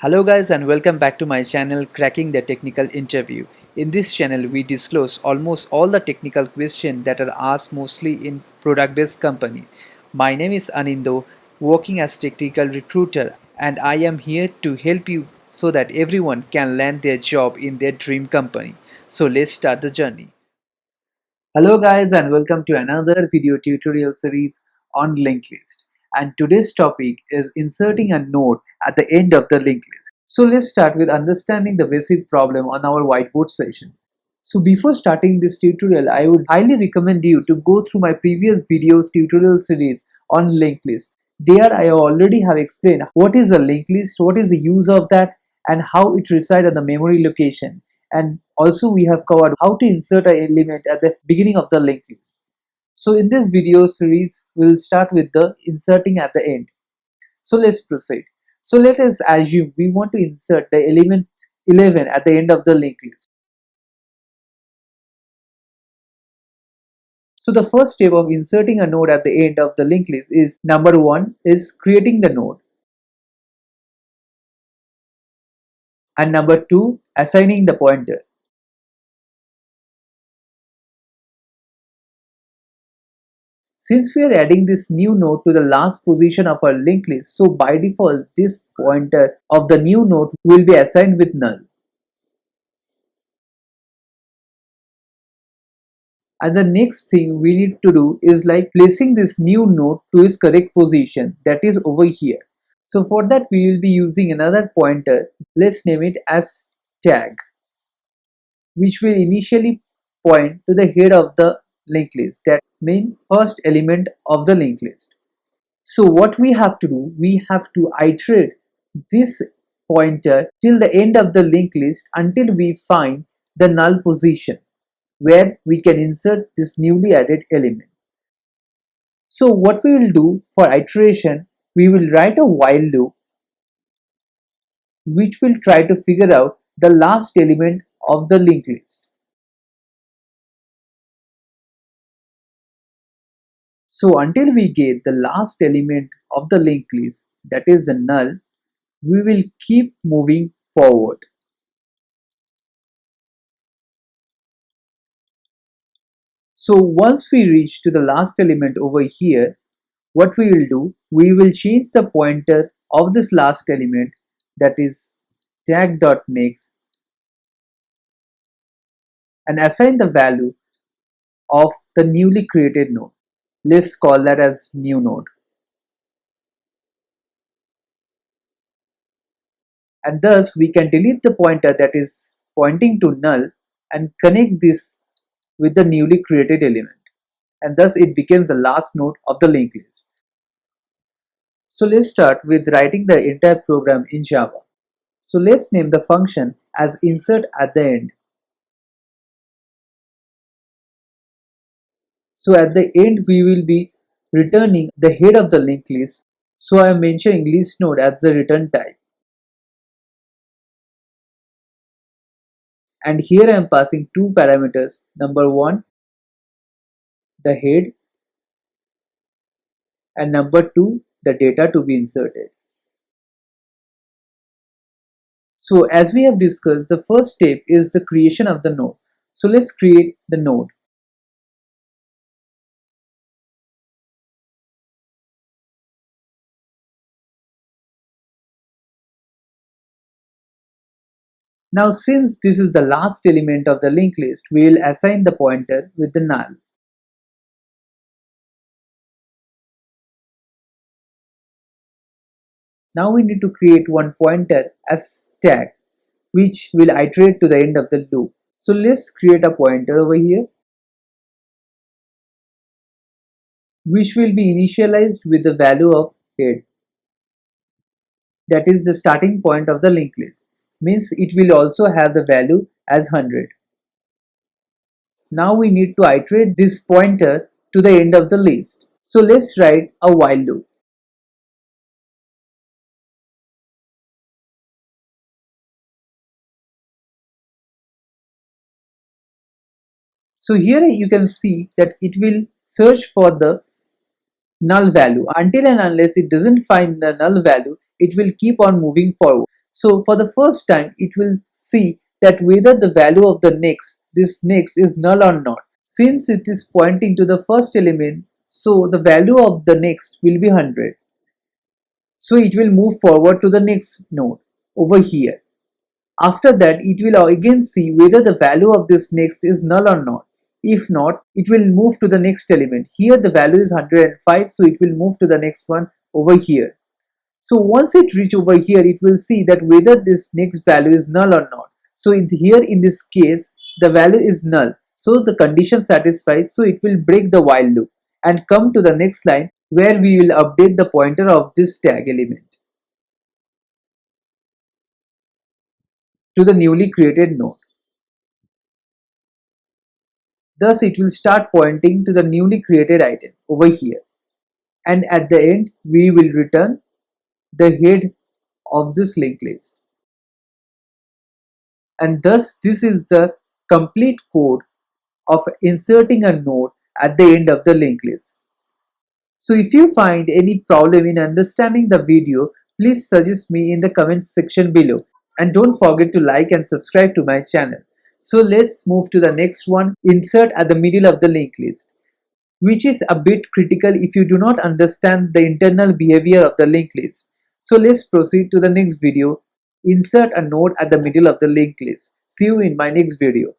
Hello guys and welcome back to my channel Cracking the Technical Interview. In this channel we disclose almost all the technical questions that are asked mostly in product based company. My name is Anindo, working as technical recruiter, and I am here to help you so that everyone can land their job in their dream company. So let's start the journey. Hello guys and welcome to another video tutorial series on linked list. And today's topic is inserting a node at the end of the linked list. So let's start with understanding the basic problem on our whiteboard session. So before starting this tutorial, I would highly recommend you to go through my previous video tutorial series on linked list. There I already have explained what is a linked list, what is the use of that, and how it resides on the memory location. And also we have covered how to insert an element at the beginning of the linked list. So in this video series, we'll start with the inserting at the end. So let's proceed. So let us assume we want to insert the element 11 at the end of the linked list. So the first step of inserting a node at the end of the linked list is number 1 is creating the node, and number 2 assigning the pointer. Since we are adding this new node to the last position of our linked list, so by default this pointer of the new node will be assigned with null. And the next thing we need to do is like placing this new node to its correct position, that is over here. So for that we will be using another pointer. Let's name it as tag, which will initially point to the head of the linked list, that means first element of the linked list. So what we have to do, we have to iterate this pointer till the end of the linked list until we find the null position where we can insert this newly added element. So what we will do for iteration, we will write a while loop which will try to figure out the last element of the linked list. So until we get the last element of the linked list, that is the null, we will keep moving forward. So once we reach to the last element over here, what we will do, we will change the pointer of this last element, that is tag.next, and assign the value of the newly created node. Let's call that as new node. And thus we can delete the pointer that is pointing to null and connect this with the newly created element. And thus it becomes the last node of the linked list. So let's start with writing the entire program in Java. So let's name the function as insert at the end. So at the end we will be returning the head of the linked list. So I am mentioning list node as the return type. And here I am passing two parameters. Number 1, the head, and number 2, the data to be inserted. So as we have discussed, the first step is the creation of the node. So let's create the node. Now since this is the last element of the linked list, we will assign the pointer with the null. Now we need to create one pointer as tag, which will iterate to the end of the loop. So let's create a pointer over here, which will be initialized with the value of head, that is the starting point of the linked list. Means it will also have the value as 100. Now we need to iterate this pointer to the end of the list. So let's write a while loop. So here you can see that it will search for the null value. Until and unless it doesn't find the null value, it will keep on moving forward. So for the first time, it will see that whether the value of the next, this next is null or not. Since it is pointing to the first element, so the value of the next will be 100. So it will move forward to the next node over here. After that, it will again see whether the value of this next is null or not. If not, it will move to the next element. Here the value is 105, so it will move to the next one over here. So once it reach over here, it will see that whether this next value is null or not. So here in this case, the value is null. So the condition satisfied, so it will break the while loop and come to the next line where we will update the pointer of this tag element to the newly created node. Thus, it will start pointing to the newly created item over here. And at the end, we will return the head of this linked list. And thus, this is the complete code of inserting a node at the end of the linked list. So if you find any problem in understanding the video, please suggest me in the comments section below. And don't forget to like and subscribe to my channel. So let's move to the next one, insert at the middle of the linked list, which is a bit critical if you do not understand the internal behavior of the linked list. So let's proceed to the next video, insert a node at the middle of the linked list. See you in my next video.